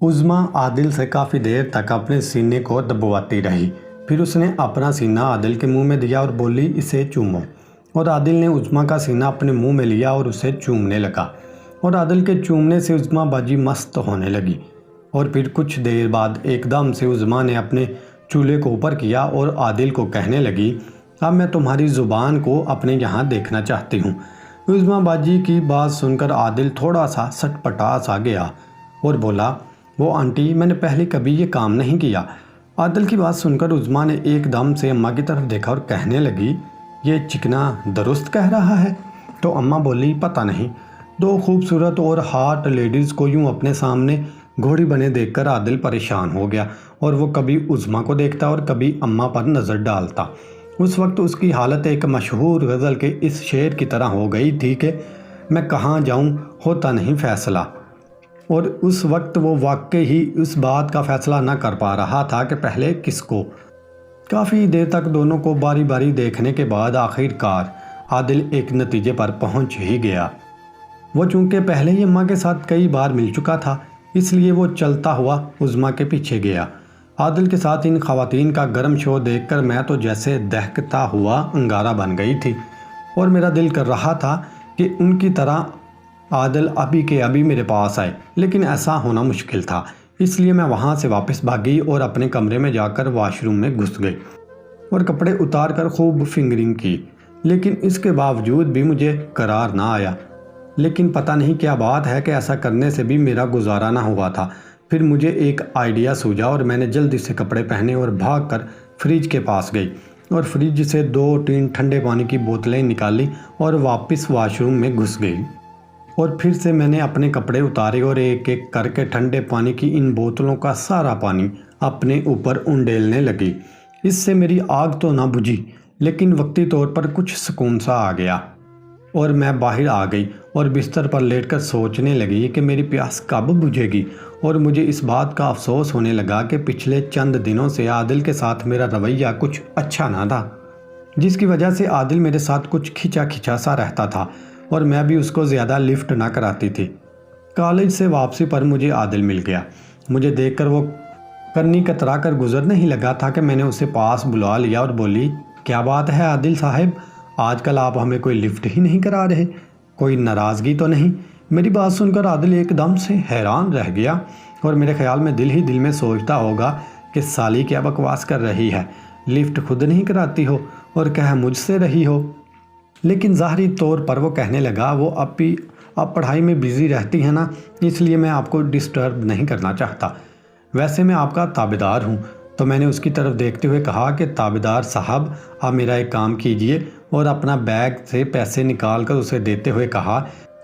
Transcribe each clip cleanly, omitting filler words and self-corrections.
عظمیٰ عادل سے کافی دیر تک اپنے سینے کو دبواتی رہی۔ پھر اس نے اپنا سینہ عادل کے منہ میں دیا اور بولی اسے چومو، اور عادل نے عظمیٰ کا سینہ اپنے منہ میں لیا اور اسے چومنے لگا، اور عادل کے چومنے سے عظمیٰ باجی مست ہونے لگی۔ اور پھر کچھ دیر بعد ایک دم سے عظمیٰ نے اپنے چولہے کو اوپر کیا اور عادل کو کہنے لگی، اب میں تمہاری زبان کو اپنے یہاں دیکھنا چاہتی ہوں۔ عظمیٰ باجی کی بات سن کر عادل تھوڑا سا سٹپٹا سا گیا اور بولا، وہ آنٹی میں نے پہلے کبھی یہ کام نہیں کیا۔ عادل کی بات سن کر عظمیٰ نے ایک دم سے اماں کی طرف دیکھا اور کہنے لگی، یہ چکنا درست کہہ رہا ہے؟ تو اماں بولی، پتہ نہیں۔ دو خوبصورت اور ہاٹ لیڈیز کو یوں اپنے سامنے گھوڑی بنے دیکھ کر عادل پریشان ہو گیا، اور وہ کبھی عظمیٰ کو دیکھتا اور کبھی اماں پر نظر ڈالتا۔ اس وقت اس کی حالت ایک مشہور غزل کے اس شعر کی طرح ہو گئی تھی کہ میں کہاں جاؤں ہوتا نہیں فیصلہ، اور اس وقت وہ واقعی ہی اس بات کا فیصلہ نہ کر پا رہا تھا کہ پہلے کس کو۔ کافی دیر تک دونوں کو باری باری دیکھنے کے بعد آخر کار عادل ایک نتیجے پر پہنچ ہی گیا۔ وہ چونکہ پہلے ہی اماں کے ساتھ کئی بار مل چکا تھا، اس لیے وہ چلتا ہوا عظمیٰ کے پیچھے گیا۔ عادل کے ساتھ ان خواتین کا گرم شو دیکھ کر میں تو جیسے دہکتا ہوا انگارہ بن گئی تھی، اور میرا دل کر رہا تھا کہ ان کی طرح عادل ابھی کے ابھی میرے پاس آئے، لیکن ایسا ہونا مشکل تھا، اس لیے میں وہاں سے واپس بھاگی اور اپنے کمرے میں جا کر واش روم میں گھس گئی اور کپڑے اتار کر خوب فنگرنگ کی، لیکن اس کے باوجود بھی مجھے قرار نہ آیا۔ لیکن پتہ نہیں کیا بات ہے کہ ایسا کرنے سے بھی میرا گزارا نہ ہوا تھا۔ پھر مجھے ایک آئیڈیا سوجا اور میں نے جلدی سے کپڑے پہنے اور بھاگ کر فریج کے پاس گئی اور فریج سے 2-3 ٹھنڈے پانی کی بوتلیں نکالی اور واپس واش روم میں گھس گئی، اور پھر سے میں نے اپنے کپڑے اتارے اور ایک ایک کر کے ٹھنڈے پانی کی ان بوتلوں کا سارا پانی اپنے اوپر انڈیلنے لگی۔ اس سے میری آگ تو نہ بجھی، لیکن وقتی طور پر کچھ سکون سا آ گیا، اور میں باہر آ گئی اور بستر پر لیٹ کر سوچنے لگی کہ میری پیاس کب بجھے گی، اور مجھے اس بات کا افسوس ہونے لگا کہ پچھلے چند دنوں سے عادل کے ساتھ میرا رویہ کچھ اچھا نہ تھا، جس کی وجہ سے عادل میرے ساتھ کچھ کھچا کھچا سا رہتا تھا اور میں بھی اس کو زیادہ لفٹ نہ کراتی تھی۔ کالج سے واپسی پر مجھے عادل مل گیا۔ مجھے دیکھ کر وہ کنی کترا کر گزرنے ہی لگا تھا کہ میں نے اسے پاس بلا لیا اور بولی، کیا بات ہے عادل صاحب، آج کل آپ ہمیں کوئی لفٹ ہی نہیں کرا رہے، کوئی ناراضگی تو نہیں؟ میری بات سن کر عادل ایک دم سے حیران رہ گیا، اور میرے خیال میں دل ہی دل میں سوچتا ہوگا کہ سالی کیا بکواس کر رہی ہے، لفٹ خود نہیں کراتی ہو اور کہہ مجھ سے رہی ہو۔ لیکن ظاہری طور پر وہ کہنے لگا، وہ اب پڑھائی میں بزی رہتی ہے نا، اس لیے میں آپ کو ڈسٹرب نہیں کرنا چاہتا، ویسے میں آپ کا تابعدار ہوں۔ تو میں نے اس کی طرف دیکھتے ہوئے کہا کہ تابعدار صاحب آپ میرا ایک کام کیجئے، اور اپنا بیگ سے پیسے نکال کر اسے دیتے ہوئے کہا،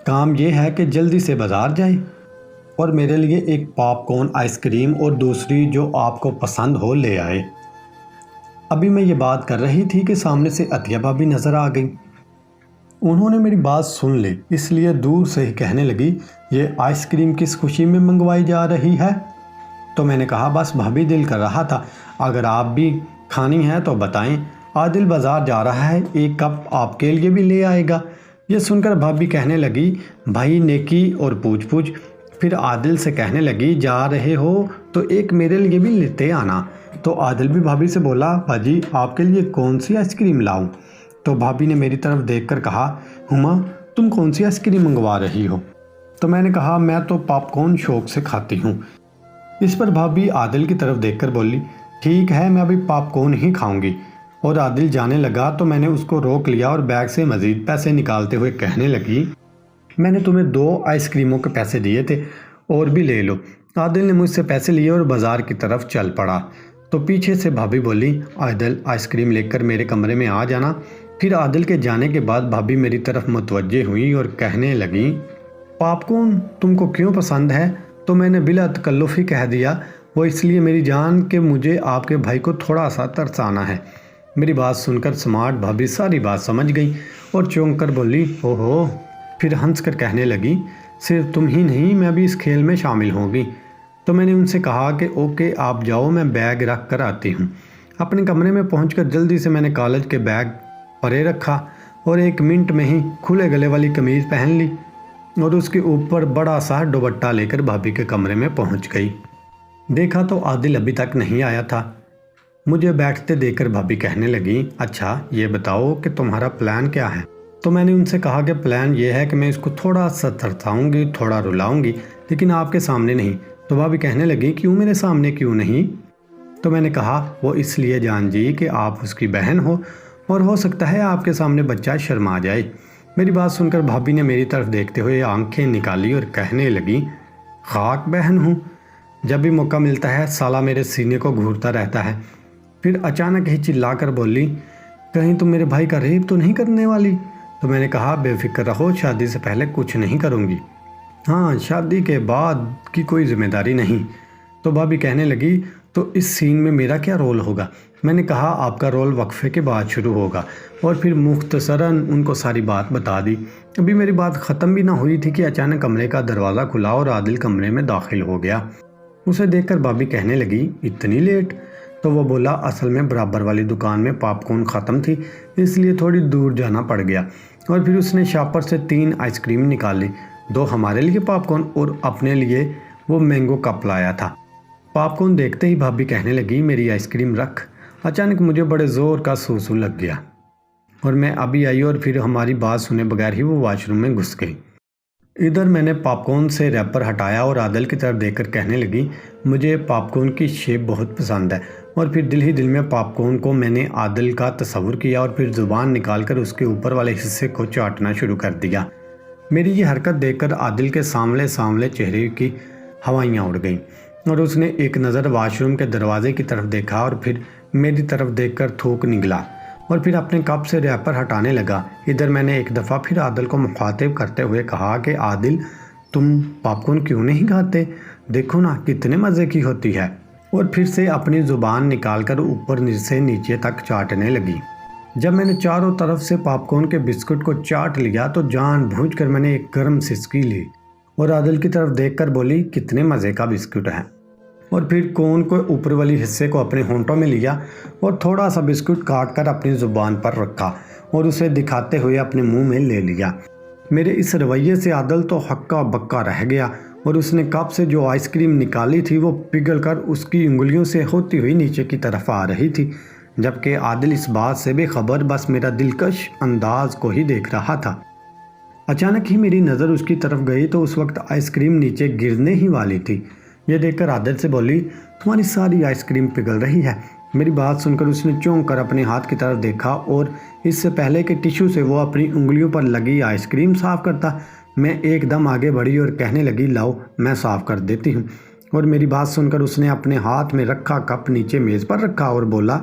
کام یہ ہے کہ جلدی سے بازار جائیں اور میرے لیے ایک پاپ کارن آئس کریم اور دوسری جو آپ کو پسند ہو لے آئے۔ ابھی میں یہ بات کر رہی تھی کہ سامنے سے عطیہ بھابی نظر آ گئی۔ انہوں نے میری بات سن لی، اس لیے دور سے ہی کہنے لگی، یہ آئس کریم کس خوشی میں منگوائی جا رہی ہے؟ تو میں نے کہا، بس بھابی دل کر رہا تھا، اگر آپ بھی کھانی ہے تو بتائیں، عادل بازار جا رہا ہے، ایک کپ آپ کے لیے بھی لے آئے گا۔ یہ سن کر بھابی کہنے لگی، بھائی نیکی اور پوچھ پوچھ۔ پھر عادل سے کہنے لگی، جا رہے ہو تو ایک میرے لیے بھی لیتے آنا۔ تو عادل بھی بھابی سے بولا، باجی آپ کے لیے کون سی آئس کریم لاؤں؟ تو بھابی نے میری طرف دیکھ کر کہا، ہما تم کون سی آئس کریم منگوا رہی ہو؟ تو میں نے کہا، میں تو پاپ کارن شوق سے کھاتی ہوں۔ اس پر بھابی عادل کی طرف دیکھ کر بولی، ٹھیک ہے میں ابھی پاپ کارن ہی کھاؤں گی۔ اور عادل جانے لگا تو میں نے اس کو روک لیا اور بیگ سے مزید پیسے نکالتے ہوئے کہنے لگی، میں نے تمہیں 2 آئس کریموں کے پیسے دیے تھے، اور بھی لے لو۔ عادل نے مجھ سے پیسے لیے اور بازار کی طرف چل پڑا۔ تو پیچھے سے بھابی بولی، عادل آئس کریم لے کر میرے کمرے میں آ جانا۔ پھر عادل کے جانے کے بعد بھابی میری طرف متوجہ ہوئی اور کہنے لگیں، پاپ کارن تم کو کیوں پسند ہے؟ تو میں نے بلا تکلف ہی کہہ دیا، وہ اس لیے میری جان کہ مجھے آپ کے بھائی کو تھوڑا سا ترسانا ہے۔ میری بات سن کر سمارٹ بھابی ساری بات سمجھ گئی اور چونک کر بولی، اوہو، پھر ہنس کر کہنے لگی، صرف تم ہی نہیں میں بھی اس کھیل میں شامل ہوگی۔ تو میں نے ان سے کہا کہ اوکے آپ جاؤ، میں بیگ رکھ کر آتی ہوں۔ اپنے کمرے میں پہنچ کر جلدی سے میں نے کالج کے بیگ پرے رکھا اور 1 منٹ میں ہی کھلے گلے والی قمیض پہن لی اور اس کے اوپر بڑا سا دوپٹہ لے کر بھابھی کے کمرے میں پہنچ گئی۔ دیکھا تو عادل ابھی تک نہیں آیا تھا۔ مجھے بیٹھتے دیکھ کر بھابھی کہنے لگی، اچھا یہ بتاؤ کہ تمہارا پلان کیا ہے؟ تو میں نے ان سے کہا کہ پلان یہ ہے کہ میں اس کو تھوڑا سا ترساؤں گی، تھوڑا رلاؤں گی، لیکن آپ کے سامنے نہیں۔ تو بھابھی کہنے لگی، کیوں میرے سامنے کیوں نہیں؟ تو میں نے کہا، وہ اس لیے جان جی کہ آپ اس کی بہن ہو اور ہو سکتا ہے آپ کے سامنے بچہ شرما جائے۔ میری بات سن کر بھابھی نے میری طرف دیکھتے ہوئے آنکھیں نکالی اور کہنے لگی، خاک بہن ہوں، جب بھی موقع ملتا ہے سالہ میرے سینے کو گھورتا رہتا ہے۔ پھر اچانک ہی چلا کر بولی، کہیں تم میرے بھائی کا ریپ تو نہیں کرنے والی؟ تو میں نے کہا، بے فکر رہو، شادی سے پہلے کچھ نہیں کروں گی، ہاں شادی کے بعد کی کوئی ذمہ داری نہیں۔ تو بھابھی کہنے لگی، تو اس سین میں میرا کیا رول ہوگا؟ میں نے کہا، آپ کا رول وقفے کے بعد شروع ہوگا، اور پھر مختصراً ان کو ساری بات بتا دی۔ ابھی میری بات ختم بھی نہ ہوئی تھی کہ اچانک کمرے کا دروازہ کھلا اور عادل کمرے میں داخل ہو گیا۔ اسے دیکھ کر بھابھی کہنے لگی، اتنی لیٹ؟ تو وہ بولا، اصل میں برابر والی دکان میں پاپ کارن ختم تھی، اس لیے تھوڑی دور جانا پڑ گیا۔ اور پھر اس نے شاپر سے 3 آئس کریم نکالی، 2 ہمارے لیے پاپ کارن اور اپنے لیے وہ مینگو کپ لایا تھا۔ پاپ کارن دیکھتے ہی بھابھی کہنے لگی، میری آئس کریم رکھ۔ اچانک مجھے بڑے زور کا سوسو لگ گیا اور میں ابھی آئی اور پھر ہماری بات سنے بغیر ہی وہ واش روم میں گھس گئی۔ ادھر میں نے پاپ کارن سے ریپر ہٹایا اور عادل کی طرف دیکھ کر کہنے لگی، مجھے پاپ کارن کی شیپ بہت پسند ہے۔ اور پھر دل ہی دل میں پاپ کارن کو میں نے عادل کا تصور کیا اور پھر زبان نکال کر اس کے اوپر والے حصے کو چاٹنا شروع کر دیا۔ میری یہ حرکت دیکھ کر عادل کے سامنے چہرے کی ہوائیاں اڑ گئیں اور اس نے ایک نظر واش روم کے دروازے کی طرف دیکھا اور پھر میری طرف دیکھ کر تھوک نگلا اور پھر اپنے کپ سے ریپر ہٹانے لگا۔ ادھر میں نے ایک دفعہ پھر عادل کو مخاطب کرتے ہوئے کہا کہ عادل، تم پاپ کارن کیوں نہیں کھاتے؟ دیکھو نا کتنے مزے کی ہوتی ہے۔ اور پھر سے اپنی زبان نکال کر اوپر سے نیچے تک چاٹنے لگی۔ جب میں نے چاروں طرف سے پاپ کارن کے بسکٹ کو چاٹ لیا تو جان بوجھ کر میں نے ایک گرم سسکی لی اور عادل کی طرف دیکھ کر بولی، کتنے مزے کا بسکٹ ہے۔ اور پھر کون کو اوپر والی حصے کو اپنے ہونٹوں میں لیا اور تھوڑا سا بسکٹ کاٹ کر اپنی زبان پر رکھا اور اسے دکھاتے ہوئے اپنے منہ میں لے لیا۔ میرے اس رویے سے عادل تو ہکا بکا رہ گیا اور اس نے کپ سے جو آئس کریم نکالی تھی وہ پگھل کر اس کی انگلیوں سے ہوتی ہوئی نیچے کی طرف آ رہی تھی، جبکہ عادل اس بات سے بے خبر بس میرا دلکش انداز کو ہی دیکھ رہا تھا۔ اچانک ہی میری نظر اس کی طرف گئی تو اس وقت آئس کریم نیچے گرنے ہی والی تھی۔ یہ دیکھ کر عادل سے بولی، تمہاری ساری آئس کریم پگھل رہی ہے۔ میری بات سن کر اس نے چونک کر اپنے ہاتھ کی طرف دیکھا اور اس سے پہلے کہ ٹیشو سے وہ اپنی انگلیوں پر لگی آئس کریم صاف کرتا، میں ایک دم آگے بڑھی اور کہنے لگی، لاؤ میں صاف کر دیتی ہوں۔ اور میری بات سن کر اس نے اپنے ہاتھ میں رکھا کپ نیچے میز پر رکھا اور بولا،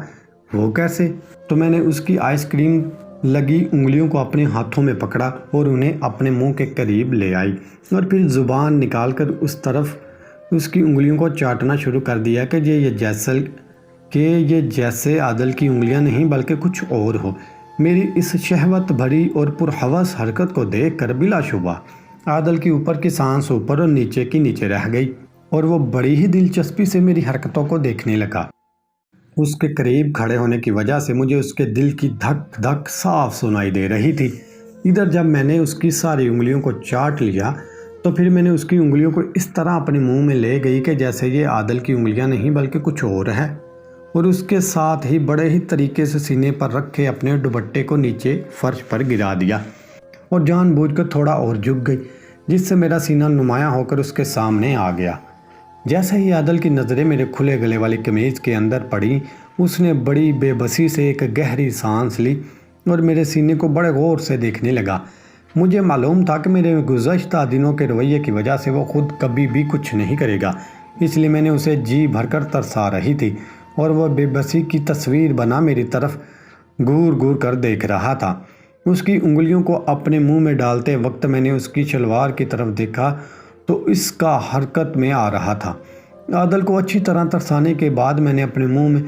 وہ کیسے؟ تو میں نے اس کی آئس کریم لگی انگلیوں کو اپنے ہاتھوں میں پکڑا اور انہیں اپنے منہ کے قریب لے آئی اور پھر زبان نکال کر اس کی انگلیوں کو چاٹنا شروع کر دیا کہ یہ جیسے عادل کی انگلیاں نہیں بلکہ کچھ اور ہو۔ میری اس شہوت بھری اور پرہوس حرکت کو دیکھ کر بلا شبہ عادل کی اوپر کی سانس اوپر اور نیچے کی نیچے رہ گئی اور وہ بڑی ہی دلچسپی سے میری حرکتوں کو دیکھنے لگا۔ اس کے قریب کھڑے ہونے کی وجہ سے مجھے اس کے دل کی دھک دھک صاف سنائی دے رہی تھی۔ ادھر جب میں نے اس کی ساری انگلیوں کو چاٹ لیا تو پھر میں نے اس کی انگلیوں کو اس طرح اپنے منہ میں لے گئی کہ جیسے یہ عادل کی انگلیاں نہیں بلکہ کچھ اور ہے، اور اس کے ساتھ ہی بڑے ہی طریقے سے سینے پر رکھے اپنے دوپٹے کو نیچے فرش پر گرا دیا اور جان بوجھ کر تھوڑا اور جھک گئی، جس سے میرا سینہ نمایاں ہو کر اس کے سامنے آ گیا۔ جیسے ہی عادل کی نظریں میرے کھلے گلے والی قمیض کے اندر پڑیں، اس نے بڑی بے بسی سے ایک گہری سانس لی اور میرے سینے کو بڑے غور سے دیکھنے لگا۔ مجھے معلوم تھا کہ میرے گزشتہ دنوں کے رویے کی وجہ سے وہ خود کبھی بھی کچھ نہیں کرے گا، اس لیے میں نے اسے جی بھر کر ترسا رہی تھی اور وہ بے بسی کی تصویر بنا میری طرف گور گور کر دیکھ رہا تھا۔ اس کی انگلیوں کو اپنے منہ میں ڈالتے وقت میں نے اس کی شلوار کی طرف دیکھا تو اس کا حرکت میں آ رہا تھا۔ عادل کو اچھی طرح ترسانے کے بعد میں نے اپنے منہ میں